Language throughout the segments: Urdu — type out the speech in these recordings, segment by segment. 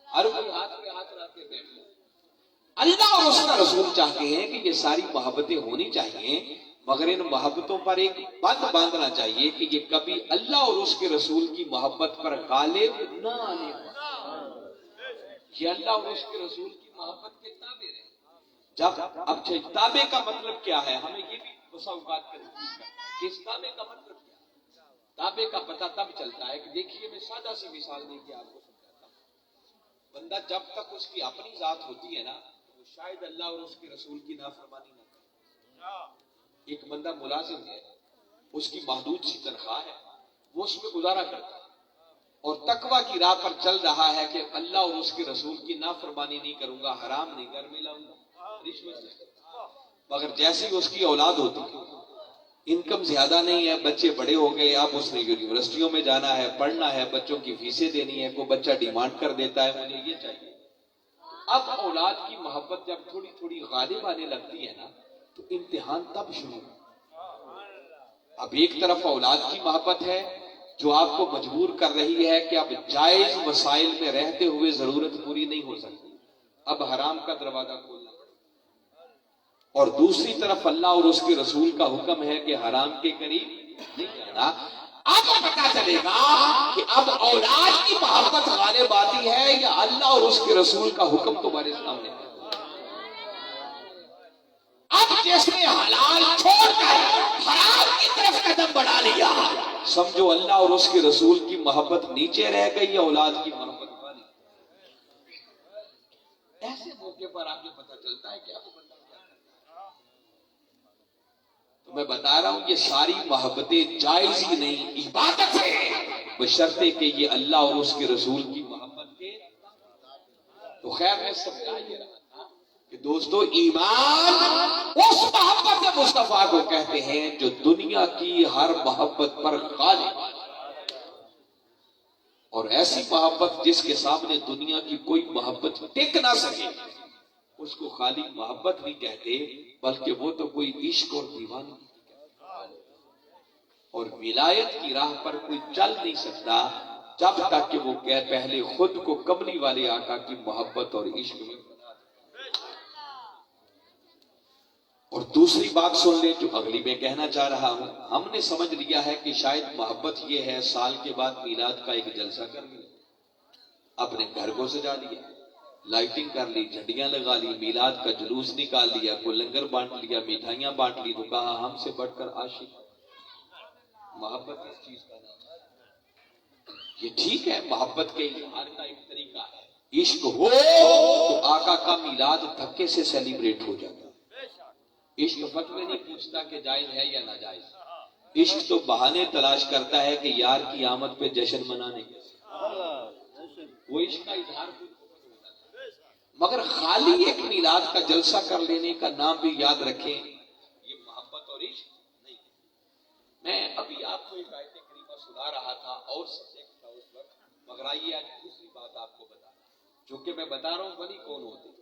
ہر کوئی ہاتھ پہ ہاتھ رکھ کے بیٹھ گیا۔ اللہ اور اس کا رسول چاہتے ہیں کہ یہ ساری محبتیں ہونی چاہیے، مگر ان محبتوں پر ایک بند باندھنا چاہیے کہ یہ کبھی اللہ اور اس کے رسول کی محبت پر غالب نہ آنے پائے۔ یہ اللہ اور اس کے رسول کی محبت کے تابع رہے۔ جب اب تابع کا مطلب کیا ہے، ہمیں یہ بھی بسا اوقات کنفیوز کرتا ہے کہ اس تابع کا مطلب کیا ہے۔ تابع کا پتہ تب چلتا ہے کہ دیکھیے میں سادہ سی مثال دے کے آپ کو سمجھاتا ہوں۔ بندہ جب تک اس کی اپنی ذات ہوتی ہے نا، وہ شاید اللہ اور اس کے رسول کی نافرمانی نہ کرے۔ ایک بندہ ملازم ہے، اس کی محدود سی تنخواہ ہے، وہ اس میں گزارا کرتا ہے اور تقویٰ کی راہ پر چل رہا ہے کہ اللہ اور اس کے رسول کی نافرمانی نہیں کروں گا، حرام نہیں گھر میں لاؤں گا، رشوت نہیں کروں گا۔ مگر جیسے ہی اس کی اولاد ہوتی ہے، انکم زیادہ نہیں ہے، بچے بڑے ہو گئے، اب اس نے یونیورسٹیوں میں جانا ہے، پڑھنا ہے، بچوں کی فیسیں دینی ہے، کوئی بچہ ڈیمانڈ کر دیتا ہے مجھے یہ چاہیے۔ اب اولاد کی محبت جب تھوڑی تھوڑی غالب آنے لگتی ہے نا، تو امتحان تب شروع ہے۔ اب ایک طرف اولاد کی محبت ہے جو آپ کو مجبور کر رہی ہے کہ اب جائز وسائل میں رہتے ہوئے ضرورت پوری نہیں ہو سکتی، اب حرام کا دروازہ کھولنا پڑے، اور دوسری طرف اللہ اور اس کے رسول کا حکم ہے کہ حرام کے قریب نہیں جانا۔ اب پتا چلے گا کہ اب اولاد کی محبت غالب آتی ہے یا اللہ اور اس کے رسول کا حکم تمہارے سامنے ہے۔ اب جس نے حلال چھوڑ کر حرام کی طرف قدم بڑھا لیا، سمجھو اللہ اور اس کے رسول کی محبت نیچے رہ گئی یا اولاد کی محبت غالب۔ ایسے موقع پر آپ کو پتا چلتا ہے کہ اب بندہ کیا کرتا ہے۔ تو میں بتا رہا ہوں یہ ساری محبتیں جائز ہی نہیں، عبادت ہے، بشرطے کہ یہ اللہ اور اس کے رسول کی محبت کے۔ تو خیر میں سمجھا یہ رہا تھا کہ دوستو ایمان اس محبت مصطفیٰ کو کہتے ہیں جو دنیا کی ہر محبت پر غالب، اور ایسی محبت جس کے سامنے دنیا کی کوئی محبت ٹک نہ سکے، اس کو خالی محبت نہیں کہتے بلکہ وہ تو کوئی عشق اور دیوانگی کہتے، اور ولایت کی راہ پر کوئی چل نہیں سکتا جب تک کہ وہ پہلے خود کو کملی والے آقا کی محبت اور عشق میں۔ اور دوسری بات سن لیں جو اگلی میں کہنا چاہ رہا ہوں، ہم نے سمجھ لیا ہے کہ شاید محبت یہ ہے سال کے بعد میلاد کا ایک جلسہ کر لیا، اپنے گھر کو سجا لیا، لائٹنگ کر لی، جھنڈیاں لگا لی، میلاد کا جلوس نکال لیا، کوئی لنگر بانٹ لیا، مٹھائیاں بانٹ لی، تو کہا ہم سے بڑھ کر عاشق۔ محبت اس چیز کا نام ہے۔ یہ ٹھیک ہے، محبت کے اظہار کا ایک طریقہ ہے، عشق ہو تو آقا کا میلاد دھکے سے سیلیبریٹ ہو جاتا ہے۔ عشق فتوے نہیں پوچھتا کہ جائز ہے یا ناجائز، عشق تو بہانے تلاش کرتا ہے کہ یار کی آمد پہ جشن منانے کے، وہ عشق کا اظہار ہوتا ہے۔ مگر خالی ایک میلاد کا جلسہ کر لینے کا نام بھی یاد رکھیں، یہ محبت اور عشق نہیں۔ میں ابھی آپ کو ایک آیت کریمہ سنا رہا تھا اور سبجیکٹ تھا اس وقت، مگر آئیے آج دوسری بات آپ کو بتا رہا، جو کہ میں بتا رہا ہوں ولی کون ہوتے ہیں۔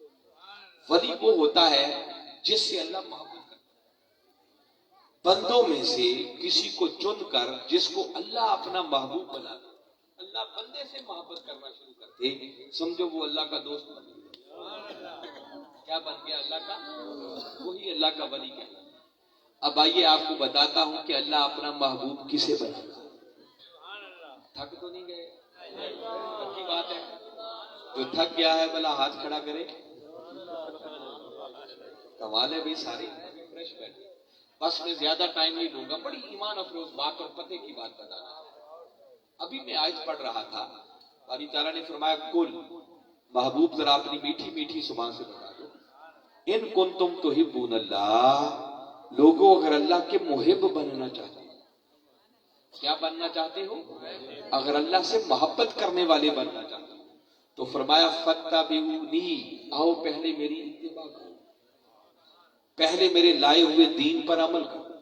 ولی وہ ہوتا ہے جس سے اللہ محبت کرتا ہے، بندوں میں سے کسی کو چن کر جس کو اللہ اپنا محبوب بناتا، اللہ بندے سے محبت کرنا شروع کرتے، سمجھو وہ اللہ کا دوست بن گیا۔ کیا بن گیا؟ اللہ کا، وہی اللہ کا ولی کہلاتا ہے۔ اب آئیے آپ کو بتاتا ہوں کہ اللہ اپنا محبوب کسے بناتا ہے۔ تھک تو نہیں گئے؟ پکی بات ہے، جو تھک گیا ہے بھلا ہاتھ کھڑا کرے۔ کمالے بھی ساری فریش بیٹھے، بس میں زیادہ ٹائم نہیں لوں گا، بڑی ایمان افروز بات اور پتے کی بات بتانا ہے۔ ابھی میں آیت پڑھ رہا تھا، باری تعالیٰ نے فرمایا کل محبوب ذرا اپنی میٹھی میٹھی زبان سے بتا دو، ان کنتم تحبون اللہ، لوگوں اگر اللہ کے محب بننا چاہتے ہیں، کیا بننا چاہتے ہو؟ اگر اللہ سے محبت کرنے والے بننا چاہتے ہو تو فرمایا فاتبعونی، آؤ پہلے میری اتباع کرو، پہلے میرے لائے ہوئے دین پر عمل کرو،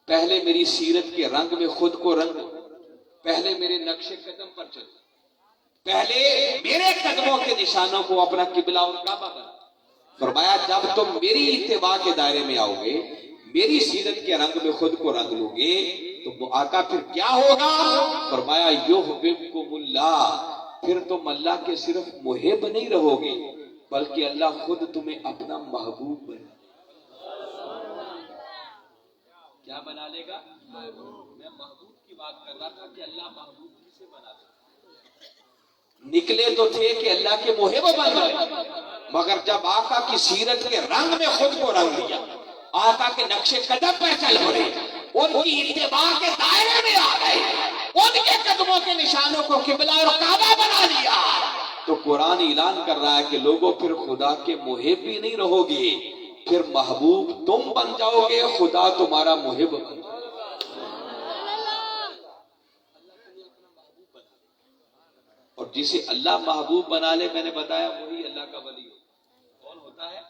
پہلے میری سیرت کے رنگ میں خود کو رنگو، پہلے میرے نقش قدم پر چلو، پہلے میرے قدموں کے نشانوں کو اپنا قبلہ اور کعبہ بنا۔ فرمایا جب تم میری اتباع کے دائرے میں آؤ گے، میری سیرت کے رنگ میں خود کو رنگ لو گے، تو آقا پھر کیا ہوگا؟ فرمایا یحببکم اللہ، پھر تم اللہ کے صرف محب نہیں رہو گے بلکہ اللہ خود تمہیں اپنا محبوب بنا کیا بنا لے گا؟ میں محبوب کی بات کر رہا تھا کہ اللہ محبوب کسے بنا دے. نکلے تو تھے کہ اللہ کے محب بن گئے، مگر جب آقا کی سیرت کے رنگ میں خود کو رنگ لیا، آقا کے نقش قدم پر چل پڑے، ان کی اتباع کے دائرے میں آ گئے، ان کے قدموں کے نشانوں کو قبلہ اور کعبہ بنا لیا، تو قرآن اعلان کر رہا ہے کہ لوگوں پھر خدا کے محب بھی نہیں رہو گے، پھر محبوب تم بن جاؤ گے، خدا تمہارا محب بن جاؤ گے. اور جسے اللہ محبوب بنا لے، میں نے بتایا وہی اللہ کا ولی کون ہوتا ہے.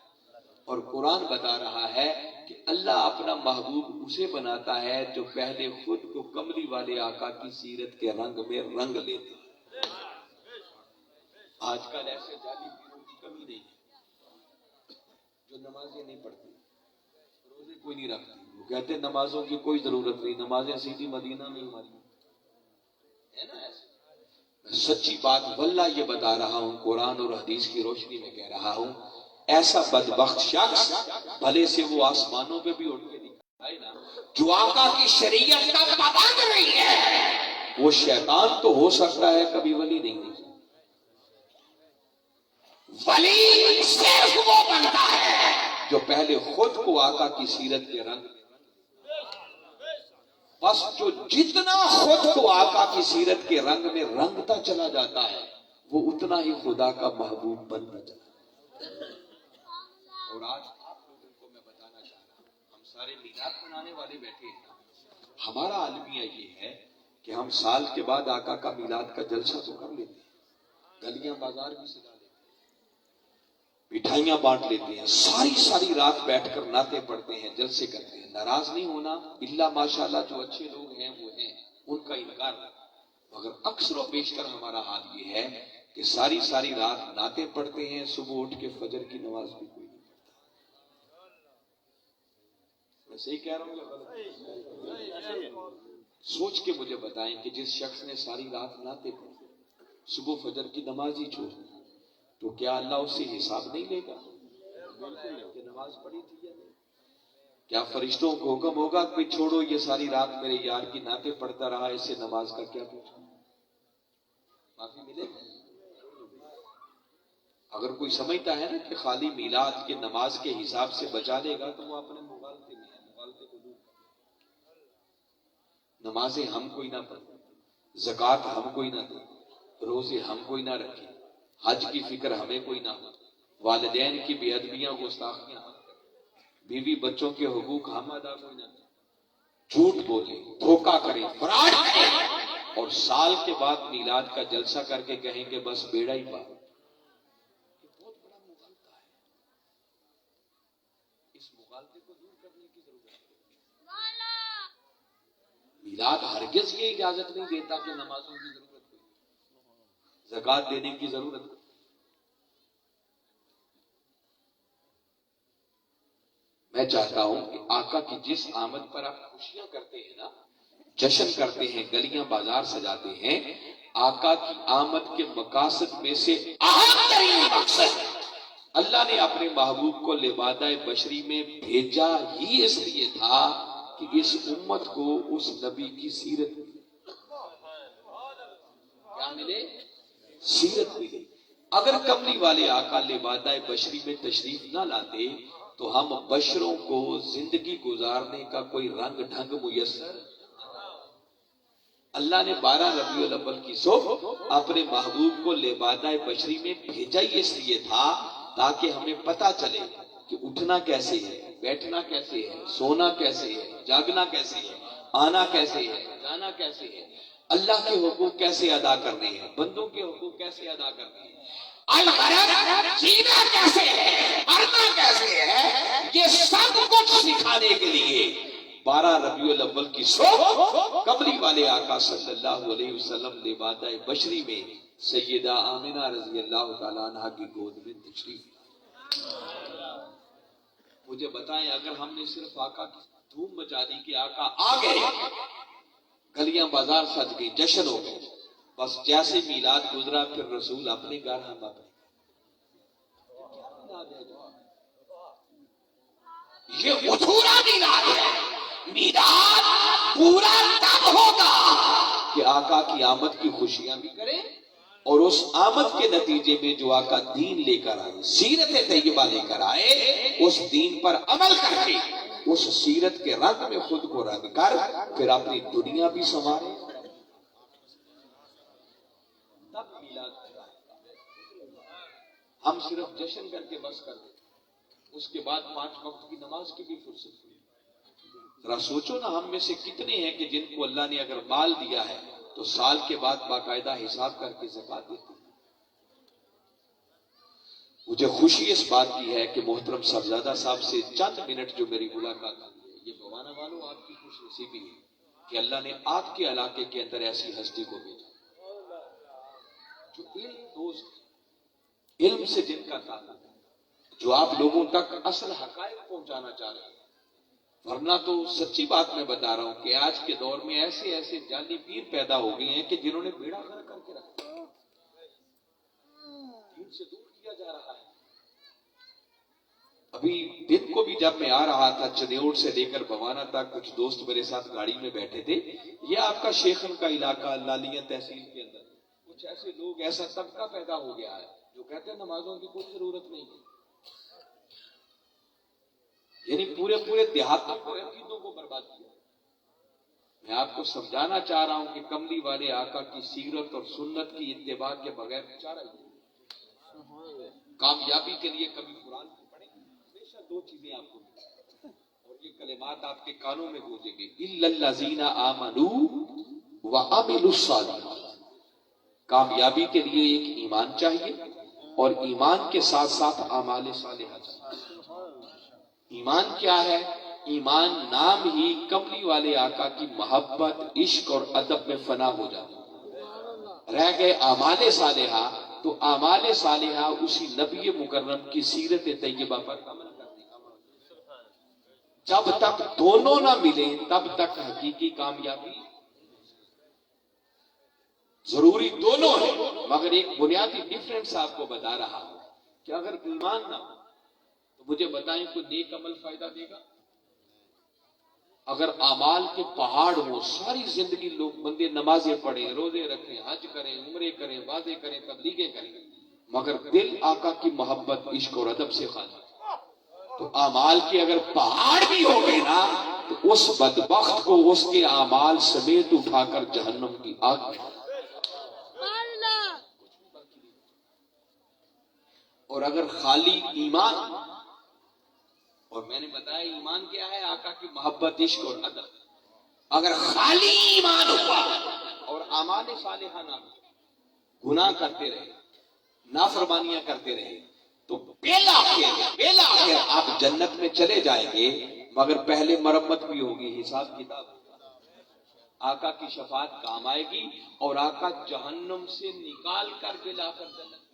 اور قرآن بتا رہا ہے کہ اللہ اپنا محبوب اسے بناتا ہے جو پہلے خود کو کملی والے آقا کی سیرت کے رنگ میں رنگ لیتا ہے. آج کل ایسے جعلی پیروں کی کمی نہیں ہے جو نمازیں نہیں پڑھتی، روزے کوئی نہیں رکھتی، وہ کہتے ہیں نمازوں کی کوئی ضرورت نہیں، نمازیں سیدھی مدینہ میں ہماری ہے نا. ایسے سچی بات واللہ یہ بتا رہا ہوں، قرآن اور حدیث کی روشنی میں کہہ رہا ہوں، ایسا بدبخت شخص بھلے سے وہ آسمانوں پہ بھی اٹھ کے دکھائے نا، جو آقا کی شریعت کا پابند نہیں ہے، وہ شیطان تو ہو سکتا ہے، کبھی ولی نہیں ہو سکتا. ولی صرف وہ بنتا ہے جو پہلے خود کو آقا کی سیرت کے رنگ، بس جو جتنا خود کو آقا کی سیرت کے رنگ میں رنگتا چلا جاتا ہے وہ اتنا ہی خدا کا محبوب بنتا چلا جاتا ہے. اور آج آپ لوگوں کو میں بتانا چاہ رہا ہوں، ہم سارے میلاد منانے والے بیٹھے ہیں، ہمارا المیہ یہ ہے کہ ہم سال کے بعد آقا کا میلاد کا جلسہ تو کر لیتے ہیں، گلیاں بازار بھی سجا لیتے ہیں، مٹھائیاں بانٹ لیتے ہیں، ساری رات بیٹھ کر نعتیں پڑھتے ہیں، جلسے کرتے ہیں. ناراض نہیں ہونا، اللہ ماشاءاللہ جو اچھے لوگ ہیں وہ ہیں، ان کا انکار نہیں، مگر اکثر و بیشتر ہمارا حال یہ ہے کہ ساری رات نعتیں پڑھتے ہیں، صبح اٹھ کے فجر کی نماز بھی کوئی نہیں پڑھتا. میں صحیح کہہ رہا ہوں یا غلط؟ سوچ کے مجھے بتائیں کہ جس شخص نے ساری رات نعتیں پڑھی، صبح فجر کی نماز ہی چھوڑ، تو کیا اللہ اس سے حساب نہیں لے گا کہ نماز پڑھی تھی یا نہیں؟ کیا فرشتوں کو حکم ہوگا کہ چھوڑو یہ ساری رات میرے یار کی نعتیں پڑھتا رہا، اس سے نماز کا کیا پوچھا؟ معافی ملے گا؟ اگر کوئی سمجھتا ہے نا کہ خالی میلاد کے نماز کے حساب سے بچا لے گا تو وہ اپنے مغالطے میں ہے، مغالطے کو دور کرے. نمازیں ہم کوئی نہ پڑھیں، زکوٰۃ ہم کوئی نہ دیں، روزے ہم کوئی نہ رکھیں، حج کی فکر ہمیں کوئی نہ ہو، والدین کی بے ادبیاں گستاخیاں ہم کریں، بیوی بچوں کے حقوق ہم ادا کوئی نہ کریں، جھوٹ بولیں، دھوکہ کریں، فراڈ کریں، اور سال کے بعد میلاد کا جلسہ کر کے کہیں کہ بس بیڑا ہی پار. یہ بہت بڑا مغالطہ ہے، اس مغالطے کو دور کرنے کی ضرورت ہے. میلاد ہرگز یہ اجازت نہیں دیتا کہ نمازوں کی ضرورت ہو، زکوٰۃ دینے کی ضرورت ہو. میں چاہتا ہوں کہ آقا کی جس آمد پر آپ خوشیاں کرتے ہیں نا، جشن کرتے ہیں، گلیاں بازار سجاتے ہیں، آقا کی آمد کے مقاصد میں سے اہم ترین مقصد اللہ نے اپنے محبوب کو لبادہ بشری میں بھیجا ہی اس لیے تھا کہ اس امت کو اس نبی کی سیرت ملے. کیا ملے؟ سیرت ملے. اگر کملی والے آقا لبادہ بشری میں تشریف نہ لاتے تو ہم بشروں کو زندگی گزارنے کا کوئی رنگ ڈھنگ میسر. اللہ نے 12 ربیع الاول کی صبح اپنے محبوب کو لبادہ بشری میں بھیجا ہی اس لیے تھا تاکہ ہمیں پتا چلے کہ اٹھنا کیسے ہے، بیٹھنا کیسے ہے، سونا کیسے ہے، جاگنا کیسے ہے، آنا کیسے ہے، جانا کیسے ہے، اللہ کے حقوق کیسے ادا کرنے ہیں، بندوں کے حقوق کیسے ادا کرنے ہیں، الغرض جینا کیسے ہے، مرنا کیسے ہے، یہ سب کچھ سکھانے کے لیے 12 ربیع الاول کی صبح کملی والے آقا صلی اللہ علیہ وسلم لبادہ بشری میں سیدہ آمنہ رضی اللہ تعالیٰ عنہ کی گود میں تشریف. مجھے بتائیں اگر ہم نے صرف آقا کی دھوم مچا دی کہ آقا آ گئے، گلیاں بازار سج گئی، جشن ہو گئے، بس جیسے میلاد گزرا پھر رسول اپنے گھر ہم اپنے. یہ ادھورا میلاد ہے. میلاد پورا تب ہوگا کہ آقا کی آمد کی خوشیاں بھی کریں اور اس آمد کے نتیجے میں جو آقا دین لے کر آئے, سیرت طیبہ لے کر آئے, اس دین پر عمل کر کے اس سیرت کے رنگ میں خود کو رنگ کر پھر اپنی دنیا بھی سنوارے. تب میلاد ہم صرف جشن کر کے بس کر دیں, اس کے بعد 5 وقت کی نماز کی بھی فرصت ہوئی. ذرا سوچو نا, ہم میں سے کتنے ہیں کہ جن کو اللہ نے اگر مال دیا ہے تو سال کے بعد باقاعدہ حساب کر کے زکات دیتے ہیں. مجھے خوشی اس بات کی ہے کہ محترم صاحبزادہ صاحب سے چند منٹ جو میری ملاقات ہوئی ہے, یہ بوانا والوں آپ کی خوش نصیبی ہے کہ اللہ نے آپ کے علاقے کے اندر ایسی ہستی کو بھیجا جو علم دوست, علم سے جن کا تعلق ہے, جو آپ لوگوں تک اصل حقائق پہنچانا چاہ رہے ہیں. ورنہ تو سچی بات میں بتا رہا ہوں کہ آج کے دور میں ایسے ایسے جعلی پیر پیدا ہو گئے ہیں کہ جنہوں نے بیڑا غرق کر کے رکھا, دین سے دور کیا جا رہا ہے. ابھی دن کو بھی جب میں آ رہا تھا چنیوڑ سے لے کر بوانا تک, کچھ دوست میرے ساتھ گاڑی میں بیٹھے تھے. یہ آپ کا شیخن کا علاقہ لالیاں تحصیل کے اندر کچھ ایسے لوگ, ایسا طبقہ پیدا ہو گیا ہے جو کہتے ہیں نمازوں کی کوئی ضرورت نہیں ہے. یعنی پورے دیہاتوں کو, عقیدوں کو برباد کیا. میں آپ کو سمجھانا چاہ رہا ہوں کہ کملی والے آقا کی سیرت اور سنت کی اتباع کے بغیر چارہ ہی. کامیابی کے لیے کبھی قرآن کو پڑھیں, ہمیشہ 2 چیزیں آپ کو ملیں اور یہ کلمات آپ کے کانوں میں گونجیں گے, الا الذین آمنوا وعملوا الصالحات. کامیابی کے لیے ایک ایمان چاہیے اور ایمان کے ساتھ ساتھ اعمال صالحہ چاہیے. ایمان کیا ہے؟ ایمان نام ہی کملی والے آقا کی محبت, عشق اور ادب میں فنا ہو جاتا. رہ گئے اعمال صالحہ, تو اعمال صالحہ اسی نبی مکرم کی سیرت طیبہ پر عمل کرنے کا. جب تک دونوں نہ ملیں تب تک حقیقی کامیابی. ضروری دونوں ہے, مگر ایک بنیادی ڈیفرنس آپ کو بتا رہا ہوں کہ اگر ایمان نہ ہو تو مجھے بتائیں کوئی نیک عمل فائدہ دے گا؟ اگر اعمال کے پہاڑ ہوں, ساری زندگی لوگ بندے نمازیں پڑھیں, روزے رکھیں, حج کریں, عمرے کریں, وعدے کریں, تبلیغیں کریں, مگر دل آقا کی محبت, عشق اور ادب سے خالی, تو اعمال کے اگر پہاڑ بھی ہو گئے نا تو اس بدبخت کو اس کے اعمال سمیت اٹھا کر جہنم کی آگ میں. اور اگر خالی ایمان, اور میں نے بتایا ایمان کیا ہے؟ آقا کی محبت, عشق اور ادب. اگر خالی ایمان ہوا اور اعمال صالحہ نہ ہو, گناہ کرتے رہے, نافرمانیاں کرتے رہے, تو بالآخر آپ جنت میں چلے جائیں گے, مگر پہلے مرمت بھی ہوگی, حساب کتاب ہوگا. آقا کی شفاعت کام آئے گی اور آقا جہنم سے نکال کر بالآخر جنت میں.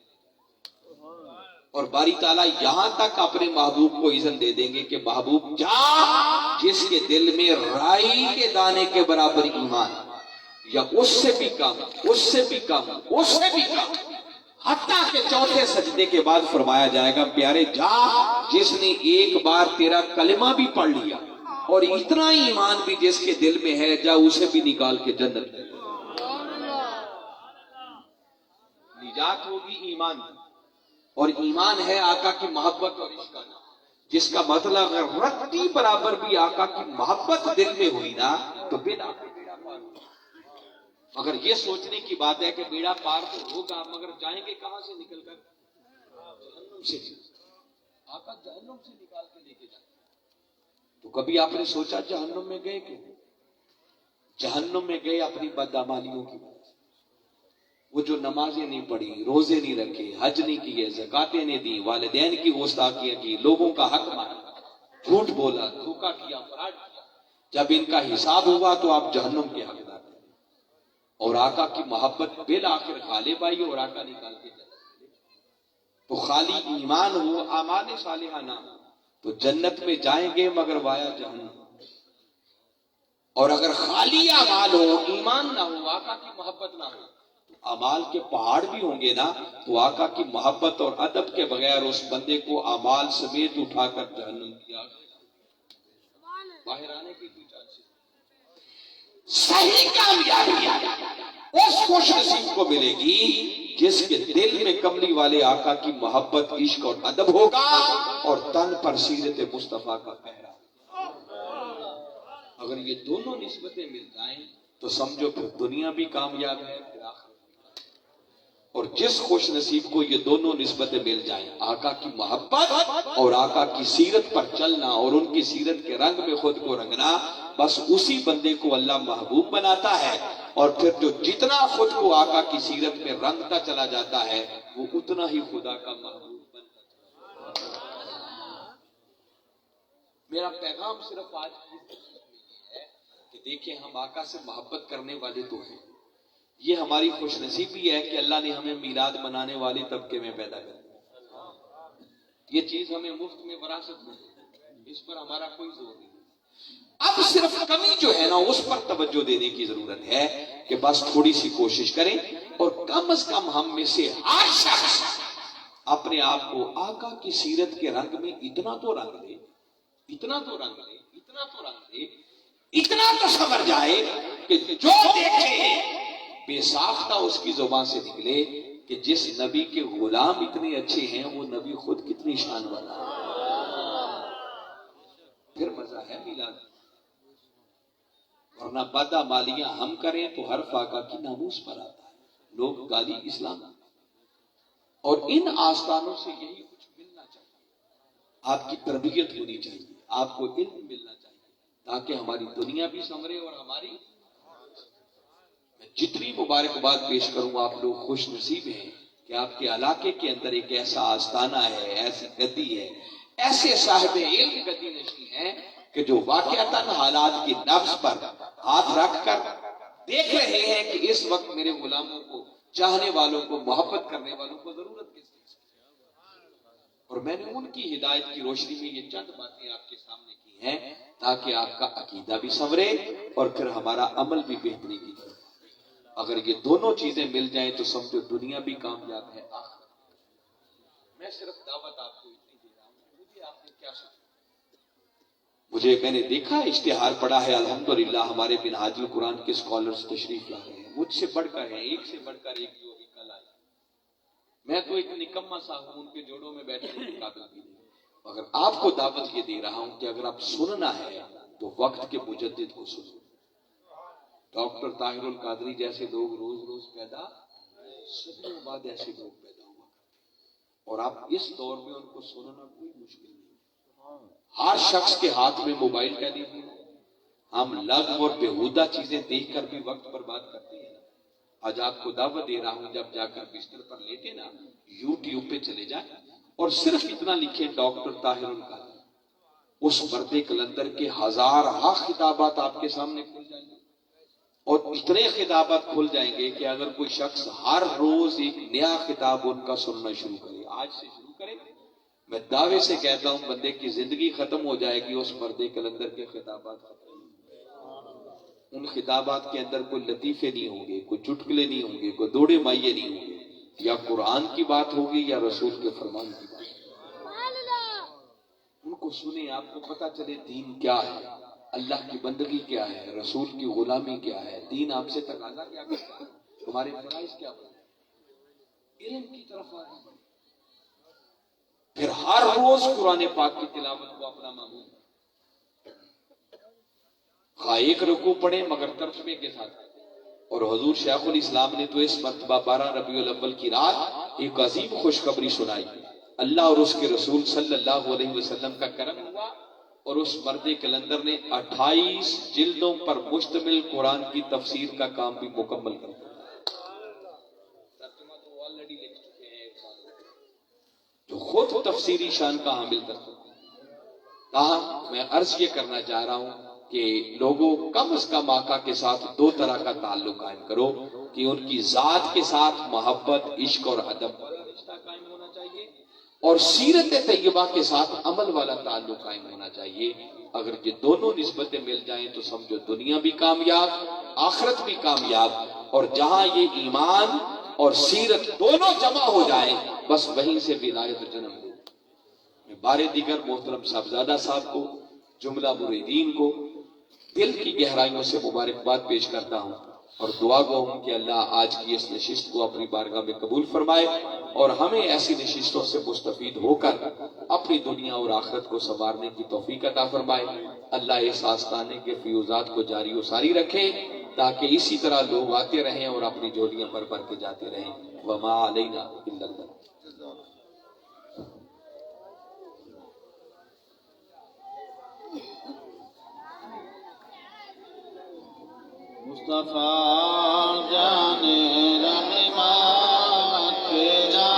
اور باری تعالیٰ یہاں تک اپنے محبوب کو اذن دے دیں گے کہ محبوب جا, جس کے دل میں رائی کے دانے کے برابر ایمان یا اس سے بھی کم, اس سے بھی کم, اس سے بھی کم, حتیٰ کہ چوتھے سجدے کے بعد فرمایا جائے گا پیارے جا, جس نے ایک بار تیرا کلمہ بھی پڑھ لیا اور اتنا ایمان بھی جس کے دل میں ہے, جا اسے بھی نکال کے جنت میں. نجات ہوگی ایمان, اور ایمان ہے آقا کی محبت اور عشق, جس کا مطلب اگر رتی برابر بھی آقا کی محبت دل میں ہوئی نا تو بیڑا پار. مگر یہ سوچنے کی بات ہے کہ بیڑا پار تو ہوگا, مگر جائیں گے کہاں سے نکل کر؟ جہنم سے. آقا جہنم سے نکال کے لے کے جائیں. تو کبھی آپ نے سوچا جہنم میں گئے کیوں؟ جہنم میں گئے اپنی بدعمالیوں کی. وہ جو نمازیں نہیں پڑھی, روزے نہیں رکھے, حج نہیں کیے, زکاتیں نہیں دی, والدین کی گستاخیاں کی, لوگوں کا حق مارا, جھوٹ بولا, دھوکہ کیا, فراڈ کیا, جب ان کا حساب ہوا تو آپ جہنم کے حقدار ہیں. اور آقا کی محبت بالآخر غالب آئی اور آقا نکال کے جنت. تو خالی ایمان ہو, اعمال صالحہ نہ ہو, تو جنت میں جائیں گے مگر وایا جہنم. اور اگر خالی اعمال ہو, ایمان نہ ہو, آقا کی محبت نہ ہو, تو اعمال کے پہاڑ بھی ہوں گے نا تو آقا کی محبت اور ادب کے بغیر اس بندے کو اعمال سمیت اٹھا کر جہنم کی آگ باہر آنے کی کوئی چانس نہیں۔ صحیح کامیابی اس خوش نصیب کو ملے گی جس کے دل میں کملی والے آقا کی محبت، عشق اور ادب ہوگا اور تن پر سیرت مصطفیٰ کا پہرا۔ اگر یہ دونوں نسبتیں مل جائیں تو سمجھو پھر دنیا بھی کامیاب ہے، پھر آخرت۔ اور جس خوش نصیب کو یہ دونوں نسبتیں مل جائیں، آقا کی محبت اور آقا کی سیرت پر چلنا اور ان کی سیرت کے رنگ میں خود کو رنگنا، بس اسی بندے کو اللہ محبوب بناتا ہے۔ اور پھر جو جتنا خود کو آقا کی سیرت میں رنگتا چلا جاتا ہے وہ اتنا ہی خدا کا محبوب بنتا چلا جاتا ہے۔ میرا پیغام صرف آج کی ہے کہ دیکھیں ہم آقا سے محبت کرنے والے تو ہیں، یہ ہماری خوش نصیبی ہے کہ اللہ نے ہمیں میلاد منانے والے طبقے میں پیدا کر دیا۔ یہ چیز ہمیں مفت میں وراثت میں ہے، اس پر ہمارا کوئی زور نہیں۔ اب صرف کمی جو ہے نا اس پر توجہ دینے کی ضرورت ہے کہ بس تھوڑی سی کوشش کریں اور کم از کم ہم میں سے ہر شخص اپنے آپ کو آقا کی سیرت کے رنگ میں اتنا تو رنگ لے، اتنا تو رنگ لے، اتنا تو رنگ لے، اتنا تو سمجھ جائے کہ جو دیکھے بے ساختہ اس کی زبان سے نکلے کہ جس نبی کے غلام اتنے اچھے ہیں وہ نبی خود کتنی شان والا ہے۔ پھر مزہ ہے میلاد، ورنہ بدعمالیاں ہم کریں تو ہر آقا کی ناموس پر آتا ہے، لوگ گالی اسلام۔ اور ان آستانوں سے یہی کچھ ملنا چاہیے، آپ کی تربیت ہونی چاہیے، آپ کو علم ملنا چاہیے تاکہ ہماری دنیا بھی سنورے اور ہماری جتنی مبارکباد پیش کروں آپ لوگ خوش نصیب ہیں کہ آپ کے علاقے کے اندر ایک ایسا آستانہ ہے، ایسی گدی ہے، ایسے صاحب علم گدی نشین ہیں کہ جو واقعتاً حالات کی نبض پر ہاتھ رکھ کر دیکھ رہے ہیں کہ اس وقت میرے غلاموں کو، چاہنے والوں کو، محبت کرنے والوں کو ضرورت کس چیز کی۔ اور میں نے ان کی ہدایت کی روشنی میں یہ چند باتیں آپ کے سامنے کی ہیں تاکہ آپ کا عقیدہ بھی سنورے اور پھر ہمارا عمل بھی بہتری کی طرف۔ اگر یہ دونوں چیزیں مل جائیں تو سمجھو دنیا بھی کامیاب ہے، آخرت۔ میں صرف دعوت آپ کو اتنی دے رہا ہوں، مجھے آپ نے کیا سوچا؟ میں نے دیکھا اشتہار پڑا ہے، الحمدللہ ہمارے منہاج القرآن کے اسکالرز تشریف لا رہے ہیں، مجھ سے بڑھ کر ہیں، ایک سے بڑھ کر ایک جو ابھی کل آئے۔ میں تو ایک نکما سا ہوں، ان کے جوڑوں میں بیٹھنے کے قابل بھی نہیں، مگر آپ کو دعوت یہ دے رہا ہوں کہ اگر آپ سننا ہے تو وقت کے مجدد کو سنو۔ ڈاکٹر طاہر القادری جیسے لوگ روز روز پیدا، صدیوں بعد ایسے لوگ پیدا ہوا، اور آپ اس دور میں ان کو سننا کوئی مشکل نہیں۔ ہر شخص کے ہاتھ میں موبائل ٹیلی فون، ہم لغو اور بےہودہ چیزیں دیکھ کر بھی وقت برباد کرتے ہیں۔ آج آپ کو دعوت دے رہا ہوں جب جا کر بستر پر لیٹے نا یوٹیوب پہ چلے جائیں اور صرف اتنا لکھیں ڈاکٹر طاہر القادری، اس مرد کلندر کے ہزارہ خطابات آپ کے سامنے کھل جائیں گے، اور اتنے خطابات کھل جائیں گے کہ اگر کوئی شخص ہر روز ایک نیا خطاب ان کا سننا شروع کرے، آج سے شروع کرے، میں دعوے سے کہتا ہوں بندے کی زندگی ختم ہو جائے گی اس مرد کلندر کے خطابات ختم ہو جائیں گے۔ ان خطابات کے اندر کوئی لطیفے نہیں ہوں گے، کوئی چٹکلے نہیں ہوں گے، کوئی دوڑے مائیے نہیں ہوں گے، یا قرآن کی بات ہوگی یا رسول کے فرمان کی بات ہوگی۔ ان کو سنیں، آپ کو پتا چلے دین کیا ہے، اللہ کی بندگی کیا ہے، رسول کی غلامی کیا ہے، دین آپ سے تقاضا کیا کرتا ہے، تمہارے فرائض کیا بنتے، علم کی طرف آگے بڑھیں۔ پھر ہر روز قرآن پاک کی تلاوت کو اپنا معمول، خواہ ایک رکوع پڑھیں مگر ترجمے کے ساتھ۔ اور حضور شیخ الاسلام نے تو اس مرتبہ 12 ربیع الاول کی رات ایک عظیم خوشخبری سنائی، اللہ اور اس کے رسول صلی اللہ علیہ وسلم کا کرم ہوا اور اس مرد کلندر نے 28 جلدوں پر مشتمل قرآن کی تفسیر کا کام بھی مکمل کر دیا۔ ترجمہ تو آلریڈی لکھ چکے ہیں جو خود تفسیری شان کا حامل کر سکتے ہیں۔ کہاں میں عرض یہ کرنا چاہ رہا ہوں کہ لوگوں کم از کم آقا کے ساتھ دو طرح کا تعلق قائم کرو کہ ان کی ذات کے ساتھ محبت، عشق اور ادب والا رشتہ قائم ہونا چاہیے، اور سیرت طیبہ کے ساتھ عمل والا تعلق قائم ہونا چاہیے۔ اگر یہ دونوں نسبتیں مل جائیں تو سمجھو دنیا بھی کامیاب، آخرت بھی کامیاب، اور جہاں یہ ایمان اور سیرت دونوں جمع ہو جائیں، بس وہیں سے ولایت جنم لے۔ میں بار دیگر محترم صاحبزادہ صاحب کو، جملہ مریدین کو دل کی گہرائیوں سے مبارکباد پیش کرتا ہوں اور دعا گو ہوں کہ اللہ آج کی اس نشست کو اپنی بارگاہ میں قبول فرمائے اور ہمیں ایسی نشستوں سے مستفید ہو کر اپنی دنیا اور آخرت کو سنوارنے کی توفیق عطا فرمائے۔ اللہ اس آستانے کے فیوزات کو جاری و ساری رکھے تاکہ اسی طرح لوگ آتے رہیں اور اپنی جولیاں بھر بھر کے جاتے رہیں۔ وما علینا الا البلاغ۔ مصطفیٰ جان رحمت تیرا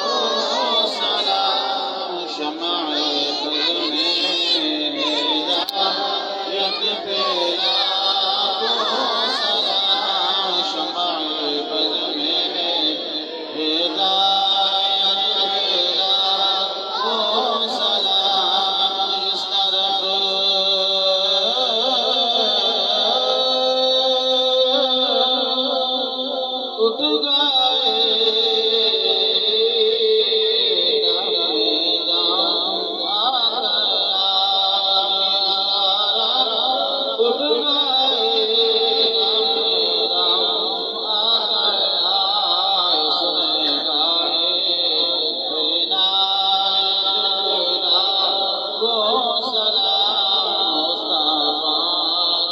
او سلام، شمع بز میں ہدایت تیرا او سلام، شمع بز میں ہدایت تیرا او سلام، جس طرف اٹھ گئے دام آ گیا، اٹھ گئے دام آ گیا، اس نے گائے عنایت تیرا وہ سلام، مصطفیٰ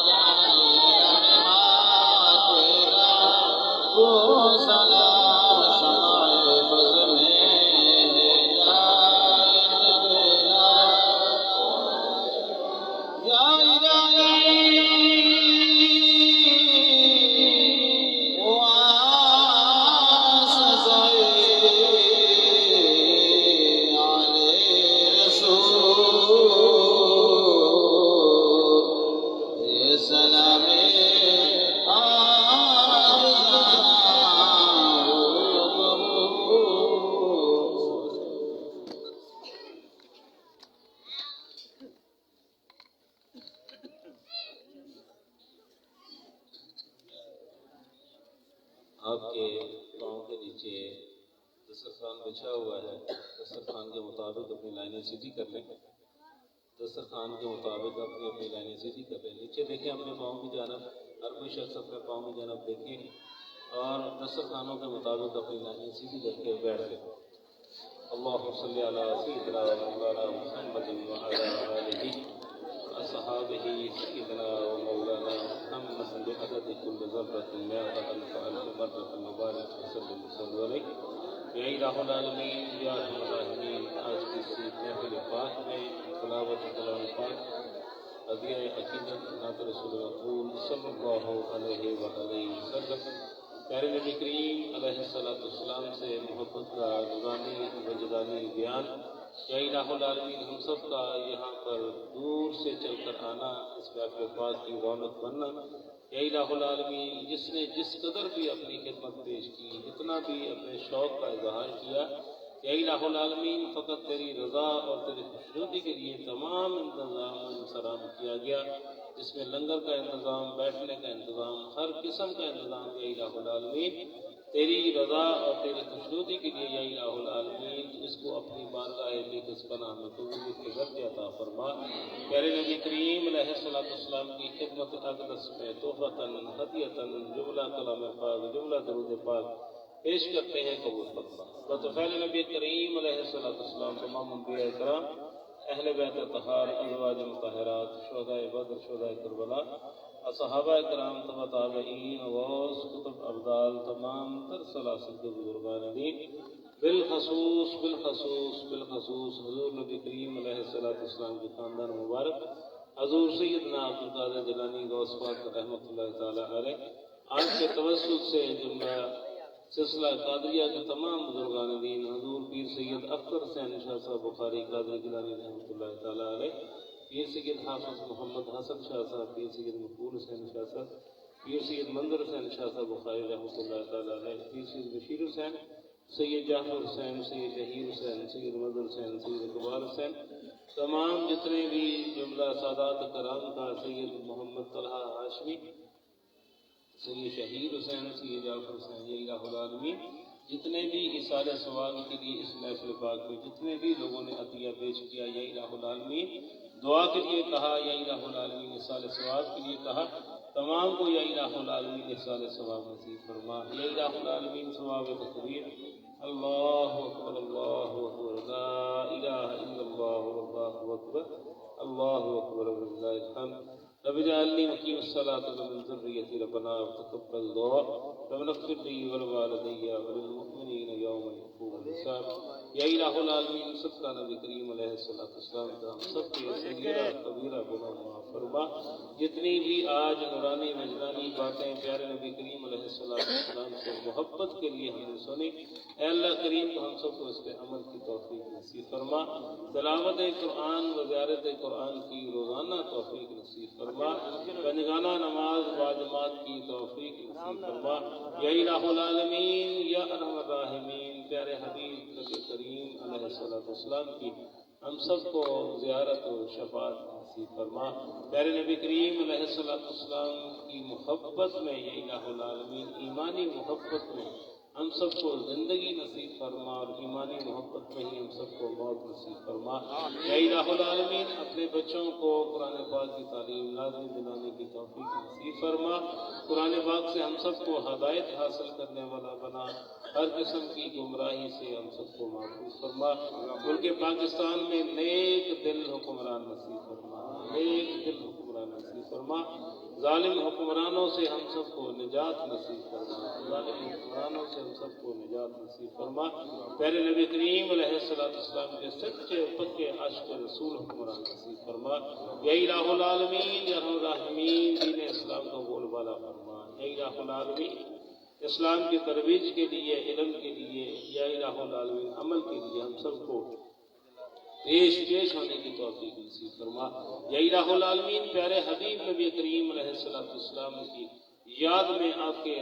جان رحمت تیرا وہ سلام، شمع بز میں ہدایت تیرا یا الہی، واسطۂ آل رسول، یہ سلام آپ کے پاؤں کے نیچے دسترخوان بچھا ہوا ہے، دسترخوان کے مطابق اپنی لائنیں سیدھی کر لیں، دسترخوان کے مطابق اپنی اپنی لائنیں سیدھی کر لیں، نیچے دیکھیں اپنے پاؤں کی جانب، ہر کوئی شخص اپنے پاؤں کی جانب دیکھیں اور دسترخوانوں کے مطابق اپنی لائنیں سیدھی کر کے بیٹھ جائیں۔ اللہم صلی علی سیدنا و مولانا محمد وعلی آلہ وصحابہ سیدنا و مولانا محمد بعدد کل ذرۃ مئۃ الف الف مرۃ مبارک وسلم صلی علیہ یا الہ العالمین یا ارحم الراحمین۔ آج کی اس محفل پاک میں تلاوت کلام پاک، عطیہ عقیدت، نعت رسول مقبول صلی اللہ علیہ وآلہ وسلم، پیارے نبی کریم علیہ السلام سے محبت کا نورانی وجدانی بیان۔ یا الہ العالمین، ہم سب کا یہاں پر دور سے چل کر آنا، اس محفل پاک کی رونق بننا، یا الہ العالمین جس نے جس قدر بھی اپنی خدمت پیش کی، جتنا بھی اپنے شوق کا اظہار کیا، یا الہ العالمین فقط تیری رضا اور تیری خوشنودی کے لیے تمام انتظام سرام کیا گیا، جس میں لنگر کا انتظام، بیٹھنے کا انتظام، ہر قسم کا انتظام، یا الہ العالمین تیری رضا اور تیری خوشنودی کے لیے، یا الہ العالمین اس کو اپنی بارگاہ لیکس پناہ میں قبولیت کے درجہ عطا فرما۔ پیارے نبی کریم علیہ السلام کی خدمت اقدس میں تحفۃً ہدیۃً جملہ کلام پاک، جملہ درود پاک پیش کرتے ہیں، قبول فرما۔ بطفیل نبی کریم علیہ السلام، تمام انبیاء کرام، اہل بیت اطہار، ازواج مطہرات، شہداء بدر، شہداء کربلا، صحابہ کرام، تبع تابعین، غوث، کتب ابدال، تمام تر سلاسل کے بزرگان دین، بالخصوص حضور نبی کریم علیہ السلام کے خاندان مبارک، حضور سیدنا عبدالقادر جیلانی غوث پاک رحمۃ اللہ تعالی علیہ، آج کے توسط سے جملہ سلسلہ قادریہ کے تمام بزرگان دین، حضور پیر سید اختر حسین شاہ صاحب بخاری قادری جیلانی رحمۃ اللہ تعالی علیہ، پیر سید حافظ محمد حسن شاہ صاحب، پیر سید مقبول حسین شاہ صاحب، پیر سید منظر حسین شاہ صاحب بخاری رحمۃ اللہ تعالی علیہ، پیر سید بشیر حسین، سید جعفر حسین، سید ظہیر حسین، سید مظہر حسین، سید اقبال حسین، تمام جتنے بھی جملہ سادات کرام کا، سید محمد طلحہ ہاشمی، سید شہید حسین، سید جعفر حسین، یا الہ العالمین جتنے بھی اصال ثواب کے لیے اس محفل پاک میں جتنے بھی لوگوں نے عطیہ پیش کیا، یا الہ العالمین دعا کے لیے کہا، یا الہ العالمین اصال ثواب کے لیے کہا، تمام کو یا الہ العالمین اصال ثواب نصیب فرما، یا الہ العالمین ثواب تکبیر، اللہ اکبر اللہ اکبر، لا الہ الا اللہ واللہ اکبر، اللہ اکبر وللہ الحمد، رب اجعلنی مقیم الصلاۃ ومن ذریتی ربنا وتقبل دعا، ربنا اغفر لی ولوالدی وللمؤمنین یوم یقوم الحساب، یا الہ العالمین صدقہ نبی کریم علیہ السلام کا ہم سب کے صغیرہ کبیرہ گناہ معاف فرما، جتنی بھی آج نورانی وجدانی باتیں پیارے نبی کریم علیہ السلام سے محبت کے لیے ہم نے سنی، اے اللہ کریم تو ہم سب کو اس پہ عمل کی توفیق نصیب فرما، تلاوت قرآن و زیارت قرآن کی روزانہ توفیق نصیب فرما، بندگانہ نماز باجماعت کی توفیق نصیب فرما، یا الہ العالمین یا ارحم الراحمین پیارے حبیب نبی کریم علیہ السلام کی ہم سب کو زیارت و شفاعت نصیب فرما، پیارے نبی کریم علیہ السلام کی محبت میں یا الہ العالمین ایمانی محبت میں ہم سب کو زندگی نصیب فرما، اور ایمانی محبت میں ہی ہم سب کو موت نصیب فرما، یا الہ العالمین اپنے بچوں کو قرآن پاک کی تعلیم لازمی دلانے کی توفیق نصیب فرما، قرآن پاک سے ہم سب کو ہدایت حاصل کرنے والا بنا، ہر قسم کی گمراہی سے ہم سب کو محفوظ فرما، ملک پاکستان میں نیک دل حکمران نصیب فرما، نیک دل حکمران نصیب فرما، ظالم حکمرانوں سے ہم سب کو نجات نصیب فرما، ظالم حکمرانوں سے ہم سب کو نجات نصیب فرما، پیارے نبی کریم علیہ السلام کے سچے پکے عاشق رسول حکمران نصیب فرما، یا الہ العالمین یا ارحم الراحمین دین اسلام کا بول بالا فرما، یا الہ العالمین اسلام کی ترویج کے لیے، علم کے لیے، یا الہ العالمین عمل کے لیے ہم سب کو پیش ہونے کی توفیق نصیب فرما، یا الہ العالمین پیارے حبیب نبی کریم علیہ السلام کی یاد میں، آپ کے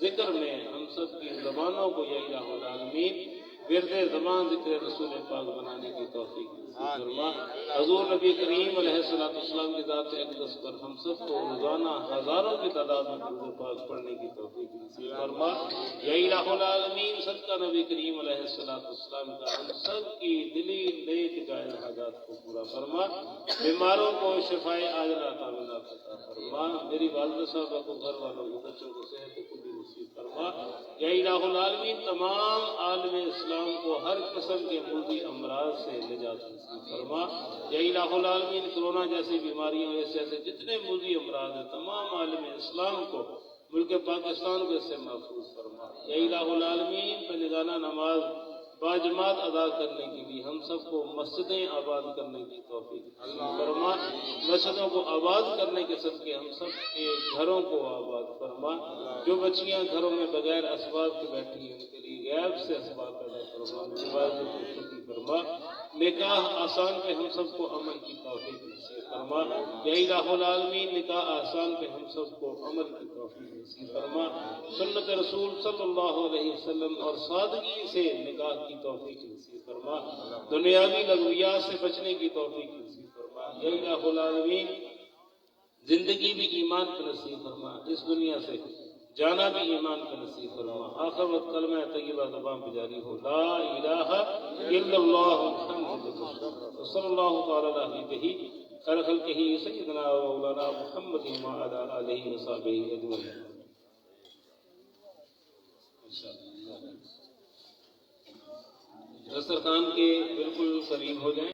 ذکر میں ہم سب کی زبانوں کو یا الہ العالمین ورد زبان ذکر رسول پاک بنانے کی توفیق نصیب فرما، حضور نبی کریم علیہ السلام کی ذات اقدس پر ہم سب کو روزانہ ہزاروں کی تعداد میں درود پاک پڑھنے کی توفیق نصیب فرما، یا الہ العالمین صدقہ نبی کریم علیہ السلام کا ہم سب کی دلی نیک جائز حاجات کو پورا فرما، بیماروں کو شفائے عاجلہ عطا فرما، میری والدہ صاحبہ کو، گھر والوں کو، بچوں کو صحت کلی نصیب فرما، یا الہ العالمین تمام عالم اسلام کو ہر قسم کے ملکی امراض سے نجات نصیب فرما، یا الہ العالمین کرونا جیسی بیماریوں ایسے جتنے ملکی امراض ہیں تمام عالم اسلام کو، ملک پاکستان کو اس سے محفوظ فرما، یا الہ العالمین بندگانہ نماز باجماعت ادا کرنے کے لیے ہم سب کو مسجدیں آباد کرنے کی توفیق فرما، مسجدوں کو آباد کرنے کے صدقے ہم سب کے گھروں کو آباد فرما، جو بچیاں گھروں میں بغیر اسباب کے بیٹھی ہیں ان کے لیے غیب سے اسباب پیدا فرما، نکاح آسان پہ ہم سب کو عمل کی توفیق نصیب فرما، یا الہ العالمین نکاح آسان پہ ہم سب کو عمل کی توفیق نصیب فرما، سنت رسول صلی اللہ علیہ وسلم اور سادگی سے نکاح کی توفیق نصیب فرما، دنیاوی لغویات سے بچنے کی توفیق نصیب فرما، یا الہ العالمین زندگی بھی ایمان پہ نصیب فرما، اس دنیا سے جانا بھی ایمان کا نصیب فرما، آخر وقت کلمہ طیبہ زبان پہ جاری ہو، لا الہ الا اللہ محمد رسول اللہ صلی اللہ تعالی علیہ خیر خلقہ سیدنا و مولانا محمد وعلی آلہ وصحبہ اجمعین۔ دسترخوان کے بالکل قریب ہو جائیں۔